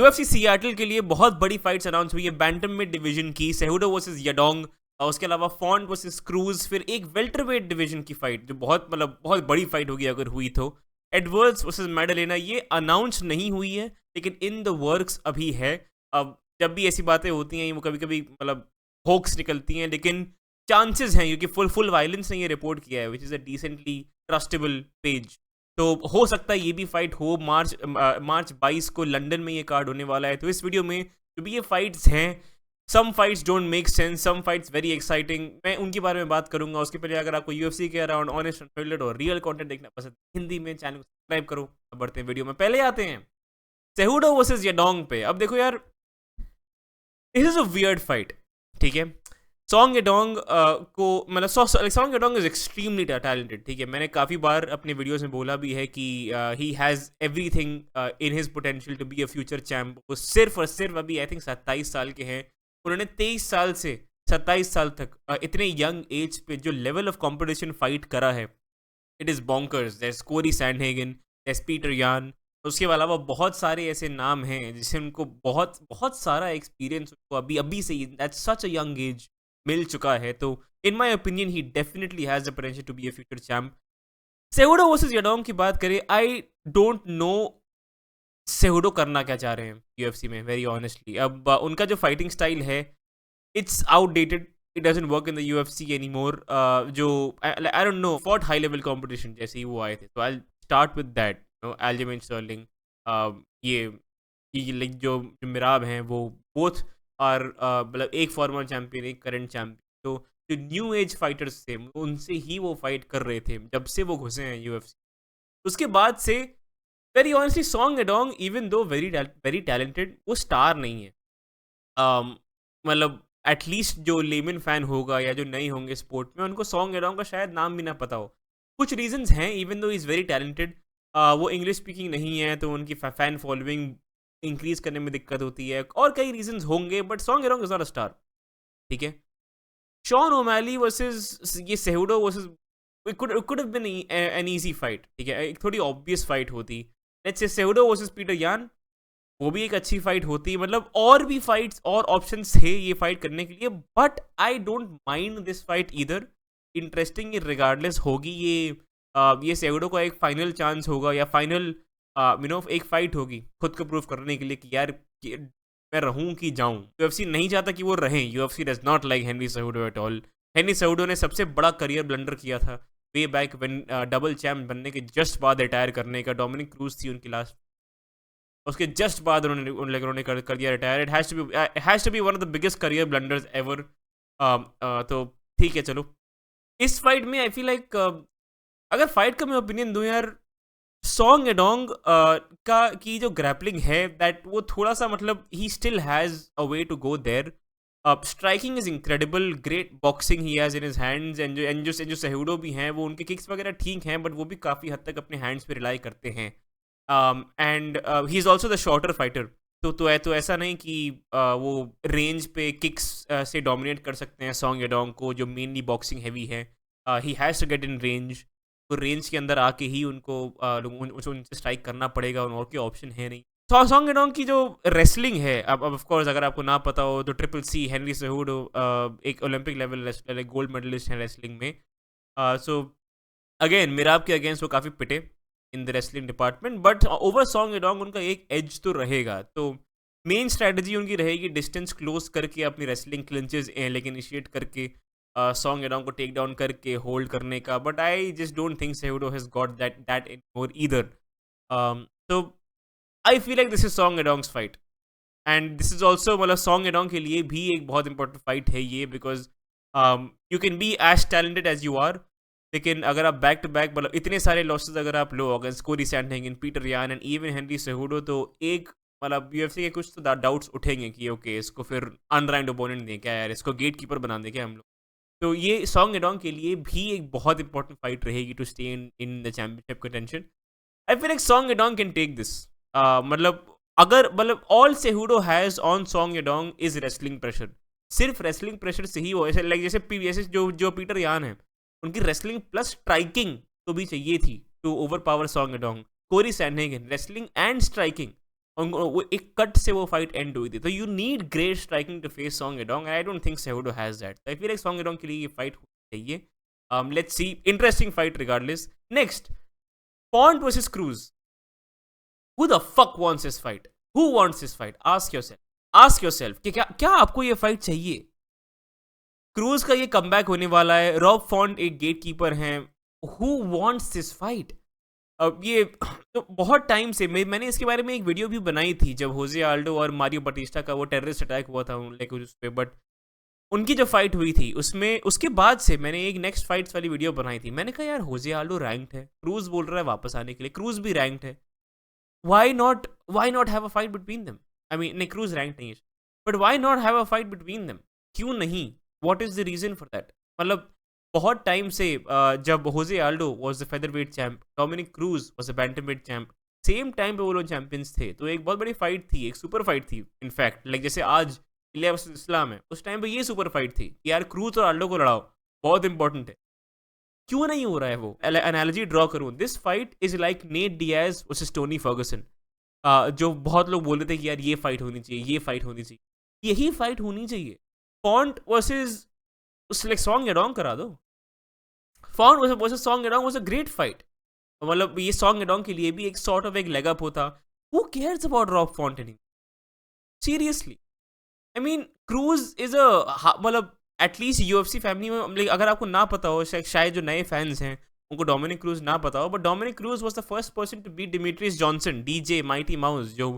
UFC Seattle के लिए बहुत बड़ी फाइट्स अनाउंस हुई है बैंटम में डिवीजन की, सेहुडो वर्सेस याडोंग, और उसके अलावा फॉन्ट वर्सेस क्रूज, फिर एक वेल्टरवेट डिवीजन की फाइट जो बहुत बड़ी फाइट होगी अगर हुई तो, एडवर्ड्स वर्सेस मैडलेना। ये अनाउंस नहीं हुई है लेकिन इन द वर्क्स अभी है। अब जब भी ऐसी बातें होती हैं वो कभी कभी होक्स निकलती हैं, लेकिन चांसेस हैं क्योंकि फुल वायलेंस ने ये रिपोर्ट किया है which is a decently trustable page. तो हो सकता है ये भी फाइट हो। मार्च 22 को लंदन में ये कार्ड होने वाला है। तो इस वीडियो में जो भी ये फाइट्स हैं, some fights don't make sense, some fights very exciting, मैं उनके बारे में बात करूंगा। उसके पहले अगर आपको यूएफसी के अराउंड ऑनेस्ट अनफिल्टर्ड और रियल कंटेंट देखना पसंद हिंदी में, चैनल को सब्सक्राइब करो। अब बढ़ते हैं वीडियो में। पहले आते हैं सेहुडो वर्सेस याडोंग पे। अब देखो यार, this is a weird fight, ठीक है। सॉन्ग यडोंग को song Yadong is extremely talented, ठीक है। मैंने काफ़ी बार अपने वीडियोस में बोला भी है कि he has everything in his potential to be a future champ. वो सिर्फ और सिर्फ अभी आई थिंक 27 साल के हैं। उन्होंने 23 साल से 27 साल तक इतने यंग एज पे जो लेवल ऑफ कॉम्पिटिशन फाइट करा है, it is bonkers. There Cory Sandhagen, there Peter Yan, उसके अलावा बहुत सारे ऐसे नाम हैं जिसे उनको बहुत बहुत सारा एक्सपीरियंस उनको अभी अभी से at such a young age मिल चुका है। तो in my opinion he definitely has the potential to be a future champ. Cejudo versus Yadong की बात करें, आई डोंट नो सेहुडो करना क्या चाह रहे हैं यूएफसी में, वेरी ऑनेस्टली। अब उनका जो फाइटिंग स्टाइल है, it's outdated, it doesn't work in the UFC anymore. जो I don't know, fought high level competition जैसे ही वो आए थे। तो I start with that, Aljamain Sterling, ये लाइक जो मिराब हैं वो बोथ और एक फॉर्मर चैंपियन, एक करंट चैंपियन। तो जो न्यू एज फाइटर्स थे उनसे ही वो फाइट कर रहे थे जब से वो घुसे हैं यूएफसी। उसके बाद से very honestly Song Yadong even though very talented, वो स्टार नहीं है। मतलब एटलीस्ट जो लेमन फैन होगा या जो नहीं होंगे स्पोर्ट में, उनको सॉन्ग यडोंग का शायद नाम भी ना पता हो। कुछ रीजंस हैं, even though is very talented, वो इंग्लिश स्पीकिंग नहीं है तो उनकी फैन फॉलोइंग इंक्रीज करने में दिक्कत होती है, और कई रीजंस होंगे, but Song Yadong is not a star, ठीक है। शॉन ओमैली वर्सेस ये Cejudo versus, it could have been an easy fight, ठीक है। एक थोड़ी ऑब्वियस फाइट होती, लेट्स से सेहुडो वर्सेस पीटर यान, वो भी एक अच्छी फाइट होती। मतलब और भी फाइट्स और ऑप्शंस थे ये फाइट करने के लिए, but I don't mind this fight either. Interesting regardless होगी ये सेहुडो का एक फाइनल चांस होगा या फाइनल एक फाइट होगी खुद को प्रूव करने के लिए कि यार कि मैं रहूं कि जाऊं। यूएफसी नहीं चाहता कि वो रहें। UFC does not like Henry सेहुडो at all. Henry सेहुडो ने सबसे बड़ा करियर ब्लंडर किया था way back when double champ बनने के जस्ट बाद रिटायर करने का। डोमिनिक क्रूज थी उनकी लास्ट, उसके जस्ट बाद उन्होंने कर दिया retire. It has to be one of the biggest career blunders ever. तो ठीक है, चलो इस फाइट में आई फील लाइक अगर फाइट का मैं ओपिनियन दूं यार, सॉन्ग यडोंग का की जो ग्रैपलिंग है दैट वो थोड़ा सा he still has a way to go there. Striking is incredible, great boxing he has in his hands, and जो सेहुडो भी हैं वो उनके किक्स वगैरह ठीक हैं, बट वो भी काफ़ी हद तक अपने हैंड्स पे रिलाई करते हैं। And he is also the shorter fighter. तो ऐसा नहीं कि वो रेंज पे किक्स से डोमिनेट कर सकते हैं सॉन्ग यडोंग को, जो मेनली बॉक्सिंग हैवी है। He has to get in range, तो रेंज के अंदर आके ही उनको उनसे स्ट्राइक करना पड़ेगा, और कोई ऑप्शन है नहीं। सॉन्ग यडोंग की जो रेसलिंग है, अब ऑफ कोर्स अगर आपको ना पता हो तो ट्रिपल सी हेनरी सेहुडो एक ओलंपिक लेवल गोल्ड मेडलिस्ट है रेसलिंग में। सो अगेन मिराब के अगेंस्ट वो काफ़ी पिटे in the wrestling department, but over Song Yadong उनका एक एज तो रहेगा। तो मेन स्ट्रैटेजी उनकी रहेगी डिस्टेंस क्लोज करके अपनी रेसलिंग क्लिंचेस लेकिन इनिशिएट करके सॉन्ग यडोंग को टेक डाउन करके होल्ड करने का। But I just don't think Cejudo has got that in more either. तो I feel like this is Song Yadong's fight, and this is also Song Yadong के लिए भी एक बहुत इंपॉर्टेंट फाइट है ये, because you can be as talented as you are, लेकिन अगर आप बैक टू बैक इतने सारे लॉसेस अगर आप lose against Cory Sandhagen, Peter Yan and even Henry Cejudo, तो एक यूएफसी के कुछ तो डाउट्स उठेंगे कि ओके इसको फिर अनरैंक्ड ओपोनेंट दें क्या यार, इसको गेट कीपर बना दें क्या हम लोग। तो ये सॉन्ग यडोंग के लिए भी एक बहुत इंपॉर्टेंट फाइट रहेगी to stay in the championship contention. I feel like Song Yadong can take this. अगर all Cejudo has on Song Yadong is wrestling pressure. सिर्फ रेसलिंग प्रेशर से ही वो ऐसे लाइक जैसे जो पीटर यान है, उनकी रेसलिंग प्लस स्ट्राइकिंग तो भी चाहिए थी to overpower Song Yadong. Cory Sandhagen wrestling and striking, वो एक कट से वो फाइट एंड हुई थी। तो you need great striking to face Song Yadong, I don't think Cejudo has that. I feel like Song एडोंग के लिए ये फाइट होनी चाहिए। Let's see, interesting fight regardless. Next, Font versus Cruz. Who the fuck wants this fight? Who wants this fight? Ask yourself. Ask yourself कि क्या आपको ये fight चाहिए? क्रूज का ये कमबैक होने वाला है, रॉब फॉन्ट एक गेट कीपर हैं। Who wants this fight? अब ये तो बहुत टाइम से मैंने इसके बारे में एक वीडियो भी बनाई थी जब होजे आल्डो और मारियो बटिस्टा का वो टेररिस्ट अटैक हुआ था लाइक उस पे, बट उनकी जो फाइट हुई थी उसमें उसके बाद से मैंने एक नेक्स्ट फाइट्स वाली वीडियो बनाई थी। मैंने कहा यार होजे आल्डो रैंक्ड है, क्रूज बोल रहा है वापस आने के लिए, क्रूज भी रैंक्ड है, why not have a fight between them? I mean, नहीं, क्रूज रैंक नहीं है, but why not have a fight between them? क्यों नहीं? What is the reason for that? मतलब बहुत टाइम से जब Jose Aldo was the featherweight champ, Dominick Cruz was a bantamweight champ, same time पे वो लोग चैंपियंस थे, तो एक बहुत बड़ी फाइट थी, एक सुपर फाइट थी इनफैक्ट, लाइक जैसे आज इलिया वर्सेस इस्लाम है, उस टाइम पे ये सुपर फाइट थी कि यार क्रूज और आल्डो को लड़ाओ, बहुत इंपॉर्टेंट है। क्यों नहीं हो रहा है वो? एनालॉजी ड्रॉ करूं, this fight is like Nate Diaz versus Tony Ferguson. जो बहुत लोग बोल रहे थे कि यार ये फाइट होनी चाहिए, ये फाइट होनी चाहिए, यही फाइट होनी चाहिए। फॉन्ट वर्सेस उस लाइक सॉन्ग एडोंग करा दो। Font versus Song Yadong was a great fight. मतलब ये सॉन्ग एडोंग के लिए भी एक सॉर्ट ऑफ एक लेग अप होता। Who cares about Rob Font any? Seriously, I mean Cruz is a मतलब एटलीस्ट यूएफसी फैमिली में like, अगर आपको ना पता हो, शायद जो नए फैंस हैं उनको डोमिनिक क्रूज ना पता हो, but Dominick Cruz was the first person to beat Demetrious Johnson, DJ mighty mouse, जो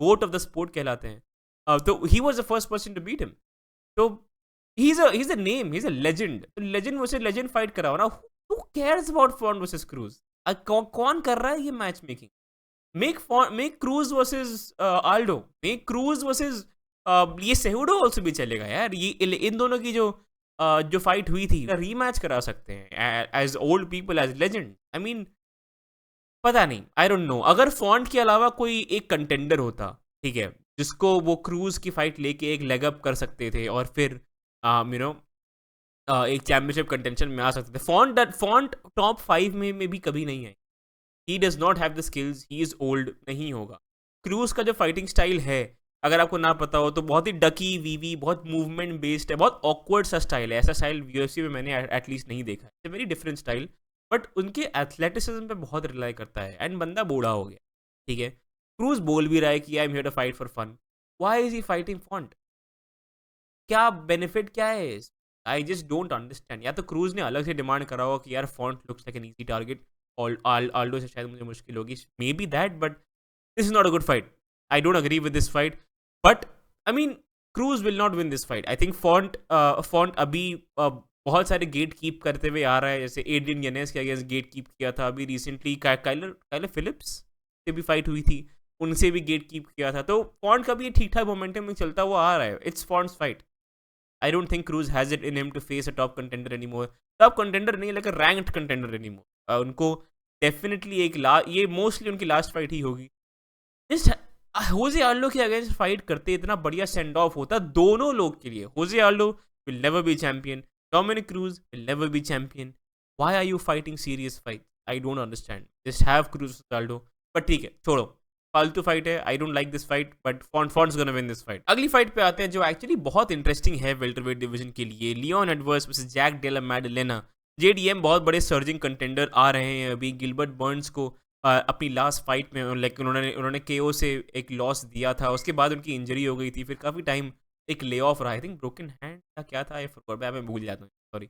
गोट ऑफ द स्पोर्ट कहलाते हैं। तो he was the first person to beat him. तो he's a name, he's a legend। तो legend versus legend fight कराओ ना। Who cares about Font versus Cruz? कौन कर रहा है ये match making? Make Cruz versus Aldo, make Cruz versus ये सेहुडो ऑल्सो भी चलेगा यार। ये इन दोनों की जो फाइट हुई थी रीमैच करा सकते हैं as old people, as legend. I mean पता नहीं, आई डोंट नो, अगर फॉन्ट के अलावा कोई एक कंटेंडर होता, ठीक है, जिसको वो क्रूज की फाइट लेके एक लेग अप कर सकते थे और फिर यू नो एक चैंपियनशिप कंटेंशन में आ सकते थे। फॉन्ट टॉप 5 में भी कभी नहीं है। He does not have the skills, he is old, नहीं होगा। क्रूज का जो फाइटिंग स्टाइल है, अगर आपको ना पता हो तो बहुत ही डकी वीवी, बहुत मूवमेंट बेस्ड है, बहुत ऑकवर्ड सा स्टाइल है। ऐसा स्टाइल यूएफसी में मैंने एटलीस्ट नहीं देखा है। It's very different style, but उनके एथलेटिसिज्म पे बहुत रिलाई करता है। एंड बंदा बूढ़ा हो गया, ठीक है। क्रूज बोल भी रहा है कि I am here to fight for fun. Why is he fighting Font? क्या बेनिफिट क्या है? I just don't understand. या तो क्रूज ने अलग से डिमांड करा होगा कि यार font looks like an easy target, और आल्डो से शायद मुझे मुश्किल होगी, may be that, but this is not a good fight. I don't agree with this fight, but I mean cruise will not win this fight. I think font अभी बहुत सारे gate keep करते हुए आ रहा है, जैसे एड्रियन यनेस के against gate keep किया था, अभी रिसेंटली काइलर फिलिप्स से भी फाइट हुई थी, उनसे भी गेट कीप किया था। तो फॉन्ट का भी ठीक ठाक मोमेंटम में चलता हुआ आ रहा है। It's Font's fight. I don't think Cruz has it in him to face a top contender anymore. Top contender नहीं, like a ranked contender anymore. उनको डेफिनेटली ये मोस्टली उनकी लास्ट फाइट ही होगी। जस्ट होजे आल्डो के against fight करते इतना बढ़िया सेंड ऑफ होता दोनों लोग के लिए। Jose Aldo will never be champion, Dominick Cruz will never be champion. Why are you fighting serious fight? I don't understand. Just have Cruz Aldo. But ठीक है, छोड़ो, फालतू फाइट है। I don't like this fight, but Font's gonna win this fight. अगली fight पे आते हैं जो एक्चुअली बहुत इंटरेस्टिंग है वेल्टरवेट डिवीजन के लिए। Leon Edwards versus Jack Della मैडलेना। JDM बहुत बड़े सर्जिंग कंटेंडर आ रहे हैं अभी। गिलबर्ट बर्न्स को अपनी लास्ट फाइट में लाइक उन्होंने केओ से एक लॉस दिया था, उसके बाद उनकी इंजरी हो गई थी, फिर काफ़ी टाइम एक ले ऑफ रहा। आई थिंक ब्रोकन हैंड का क्या था, मैं भूल जाता हूँ, सॉरी।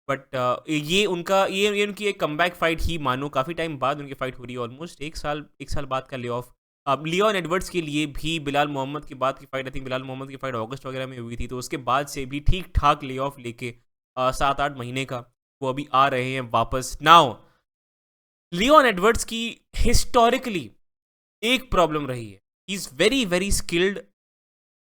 बट ये उनकी एक कमबैक फाइट ही मानो, काफ़ी टाइम बाद उनकी फाइट हो रही है, ऑलमोस्ट एक साल बाद का ले ऑफ। अब लियोन एडवर्ड्स के लिए भी बिलाल मोहम्मद के बाद की fight, I think Belal Muhammad की फाइट अगस्त वगैरह में हुई थी, तो उसके बाद से भी ठीक ठाक ले ऑफ लेके 7-8 महीने का वो अभी आ रहे हैं वापस। नाउ लियोन एडवर्ड्स की हिस्टोरिकली एक प्रॉब्लम रही है, he is very very skilled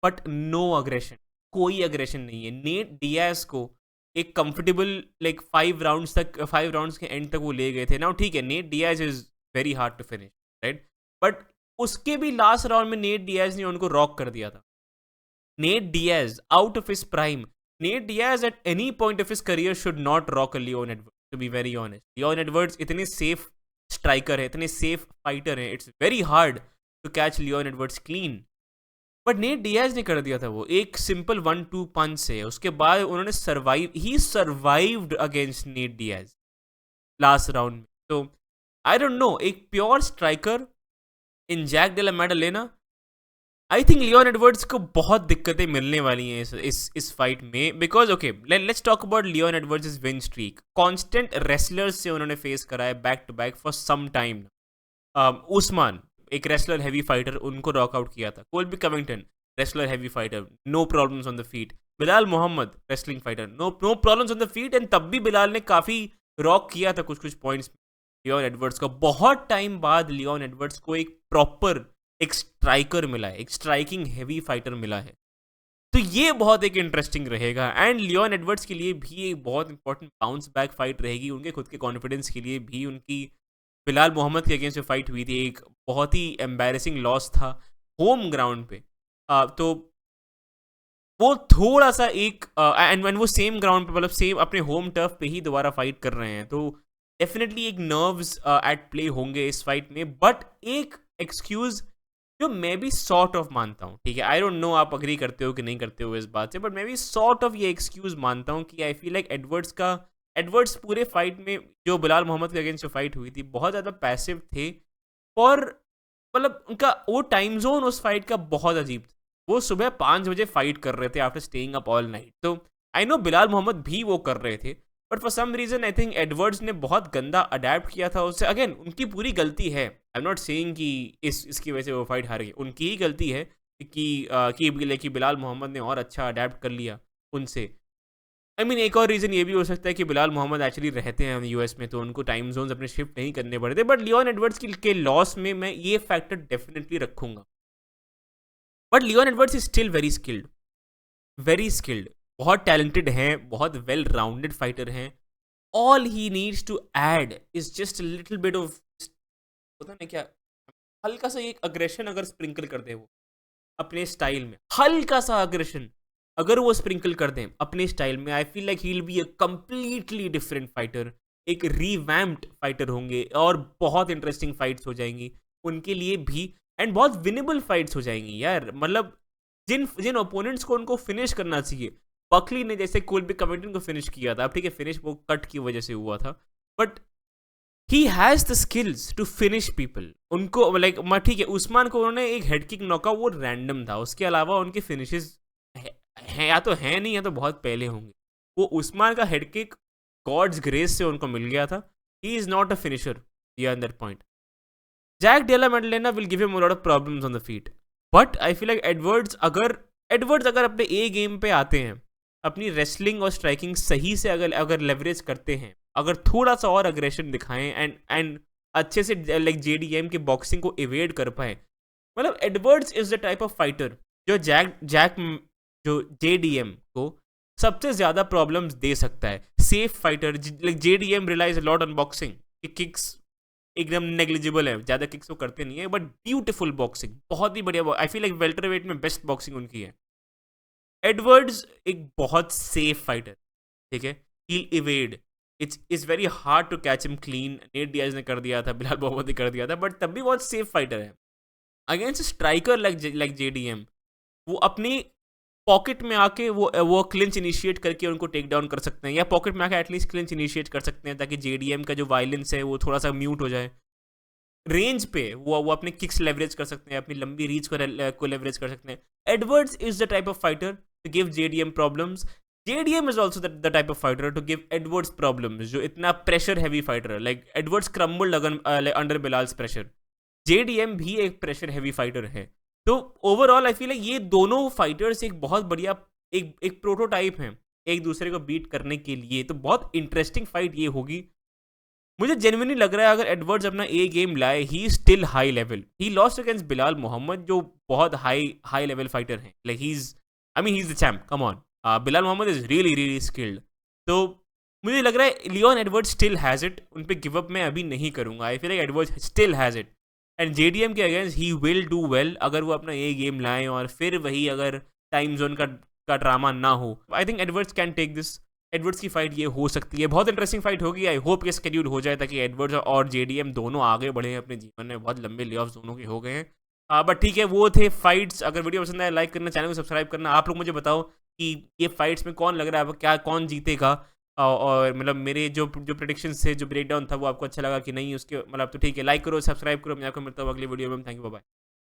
but no aggression, कोई अग्रेशन नहीं है। नेट डियाज को एक कंफर्टेबल लाइक 5 राउंड्स के एंड तक वो ले गए थे। नाउ ठीक है, Nate Diaz is very hard to finish, right, but उसके भी लास्ट राउंड में नेट डियाज ने उनको रॉक कर दिया था। Nate Diaz out of his prime, Nate Diaz at any point of his career should not rock a Leon Edwards, to be very honest. Leon Edwards इतने safe striker है, इतने safe fighter है, it's very hard to catch Leon Edwards clean, but Nate Diaz ने कर दिया था वो एक सिंपल 1-2 पंच से। उसके बाद उन्होंने he survived against Nate Diaz last round में। तो आई डोंट नो, एक pure striker in Jack Della Maddalena, I think Leon Edwards को बहुत दिक्कतें मिलने वाली हैं इस फाइट में, because okay let's talk about Leon Edwards win streak. Constant wrestlers से उन्होंने फेस करा है back to back for some time. Usman एक रेसलर हैवी फाइटर, उनको नॉकआउट किया था। Colby Covington wrestler heavy fighter, no problems on the feet. Belal Muhammad wrestling fighter, no problems on the feet, and तब भी बिलाल ने काफ़ी rock किया था कुछ पॉइंट्स लियोन एडवर्ड्स को। बहुत टाइम बाद लियोन एडवर्ड्स को एक प्रॉपर एक स्ट्राइकर मिला है, एक स्ट्राइकिंग हैवी फाइटर मिला है। तो ये बहुत एक इंटरेस्टिंग रहेगा, एंड लियोन एडवर्ड्स के लिए भी एक बहुत इंपॉर्टेंट बाउंस बैक फाइट रहेगी, उनके खुद के कॉन्फिडेंस के लिए भी। उनकी बिलाल मोहम्मद के अगेंस्ट जो फाइट हुई थी, एक बहुत ही एम्बैरेसिंग लॉस था होम ग्राउंड पे। तो वो थोड़ा सा एक एंड वो सेम ग्राउंड पे, मतलब सेम अपने होम टर्फ पे ही दोबारा फाइट कर रहे हैं, तो डेफिनेटली एक नर्व्स एट प्ले होंगे इस फाइट में। बट एक एक्सक्यूज जो मैं भी सॉर्ट ऑफ मानता हूँ, ठीक है, आई डोंट नो आप अग्री करते हो कि नहीं करते हो इस बात से, बट मैं भी सॉर्ट ऑफ ये एक्सक्यूज मानता हूँ कि आई फील लाइक एडवर्ड्स पूरे फाइट में जो बिलाल मोहम्मद के अगेंस्ट जो फाइट हुई थी बहुत ज़्यादा पैसिव थे। और मतलब उनका वो टाइम जोन उस फाइट का बहुत अजीब था। वो सुबह 5 बजे फाइट कर रहे थे after staying up all night. तो आई नो बिलाल मोहम्मद भी वो कर रहे थे, but for some reason I think Edwards ने बहुत गंदा अडेप्ट किया था उससे। अगेन उनकी पूरी गलती है, आई एम नॉट सेइंग कि इसकी वजह से वो फाइट हार गई, उनकी ही गलती है कि बिलाल मोहम्मद ने और अच्छा अडेप्ट कर लिया उनसे। आई मीन एक और रीज़न ये भी हो सकता है कि बिलाल मोहम्मद एक्चुअली रहते हैं यूएस में, तो उनको टाइम जोन्स अपने शिफ्ट नहीं करने पड़ते। बट लियोन एडवर्ड्स के लॉस में मैं ये फैक्टर डेफिनेटली रखूंगा। But Leon Edwards is still very skilled, बहुत टैलेंटेड हैं, बहुत वेल राउंडेड फाइटर हैं। All he needs to add is just little bit of, पता नहीं क्या, हल्का सा एक अग्रेशन अगर स्प्रिंकल कर दे वो अपने स्टाइल में, हल्का सा अग्रेशन अगर वो स्प्रिंकल कर दें अपने स्टाइल में, I feel like he will be a completely different fighter. एक रीवैम्प्ड फाइटर होंगे और बहुत इंटरेस्टिंग फाइट्स हो जाएंगी उनके लिए भी, एंड बहुत विनेबल फाइट्स हो जाएंगी यार। मतलब जिन जिन ओपोनेंट्स को उनको फिनिश करना चाहिए, बकली ने जैसे कोल्बी कविंगटन को फिनिश किया था, अब ठीक है फिनिश वो कट की वजह से हुआ था, but he has the skills to finish people. उनको लाइक ठीक है, उस्मान को उन्होंने एक हेड किक नॉकआउट, वो रैंडम था, उसके अलावा उनके फिनिशेस हैं या तो हैं नहीं या तो बहुत पहले होंगे। वो उस्मान का हेड किक गॉड्स ग्रेस से उनको मिल गया था। He is not a finisher beyond that point. Jack Della Maddalena will give him a lot of problems on the feet, but I feel like Edwards अगर अपने ए गेम पे आते हैं, अपनी रेसलिंग और स्ट्राइकिंग सही से अगर लेवरेज करते हैं, अगर थोड़ा सा और अग्रेशन दिखाएं एंड अच्छे से लाइक जेडीएम के बॉक्सिंग को इवेड कर पाए, मतलब Edwards is the type of fighter जो जेडीएम को सबसे ज्यादा प्रॉब्लम्स दे सकता है। Safe fighter, like JDM relies a lot on boxing, kicks एकदम नेग्लिजिबल है, ज्यादा किक्स वो करते नहीं है, बट ब्यूटीफुल बॉक्सिंग, बहुत ही बढ़िया। आई फील लाइक वेल्टरवेट में बेस्ट बॉक्सिंग उनकी है। एडवर्ड्स एक बहुत सेफ फाइटर, ठीक है, he evade, it's very hard to catch him clean. Nate Diaz ने कर दिया था, बिलाल मोहम्मद ने कर दिया था, बट तब भी बहुत सेफ फाइटर है। अगेंस्ट स्ट्राइकर लाइक जेडीएम, वो अपनी पॉकेट में आके वो क्लिंच इनिशिएट करके उनको टेक डाउन कर सकते हैं, या पॉकेट में आके एटलीस्ट क्लिंच इनिशिएट कर सकते हैं ताकि जेडीएम का जो वायलेंस है वो थोड़ा सा म्यूट हो जाए। रेंज पे वो अपने किक्स लेवरेज कर सकते हैं, अपनी लंबी रीच को लेवरेज कर सकते हैं। Edwards is the type of fighter to give JDM problems. JDM is also the type of fighter to give Edwards problems, जो इतना प्रेशर हैवी फाइटर है। Like Edwards crumbled under Belal's pressure, JDM भी एक pressure heavy fighter है। तो overall I feel ये दोनों fighters एक बहुत बढ़िया एक प्रोटोटाइप हैं एक दूसरे को बीट करने के लिए। तो बहुत इंटरेस्टिंग फाइट ये होगी। मुझे जेन्युइनली लग रहा है अगर एडवर्ड्स अपना ए गेम लाए, he still high level. He lost against Belal Muhammad जो बहुत हाई लेवल फाइटर हैं, like he is the champ, come on. Belal Muhammad is really skilled. तो मुझे लग रहा है Leon Edwards still has it, उन पे गिव अप मैं अभी नहीं करूंगा। I feel like Edwards still has it, and JDM के against he will do well अगर वो अपना ये गेम लाएं, और फिर वही अगर टाइम जोन का ड्रामा ना हो। I think Edwards can take this. Edwards की फाइट ये हो सकती है, बहुत इंटरेस्टिंग फाइट होगी। आई होप ये स्केड्यूल हो जाए ताकि एडवर्ड्स और जेडीएम दोनों आगे बढ़े अपने जीवन में। बहुत लंबे ले ऑफ दोनों के हो गए हैं। बट ठीक है, वो थे फाइट्स। अगर वीडियो पसंद आए लाइक करना, चैनल को सब्सक्राइब करना। आप लोग मुझे बताओ कि ये फाइट्स में कौन लग रहा है आपको, क्या कौन जीतेगा? और मतलब मेरे जो जो प्रेडिक्शंस थे, जो ब्रेकडाउन था, वो आपको अच्छा लगा कि नहीं? उसके मतलब तो ठीक है, लाइक करो, सब्सक्राइब करो। मैं आपको मिलता हूँ अगली वीडियो में। Thank you, bye bye.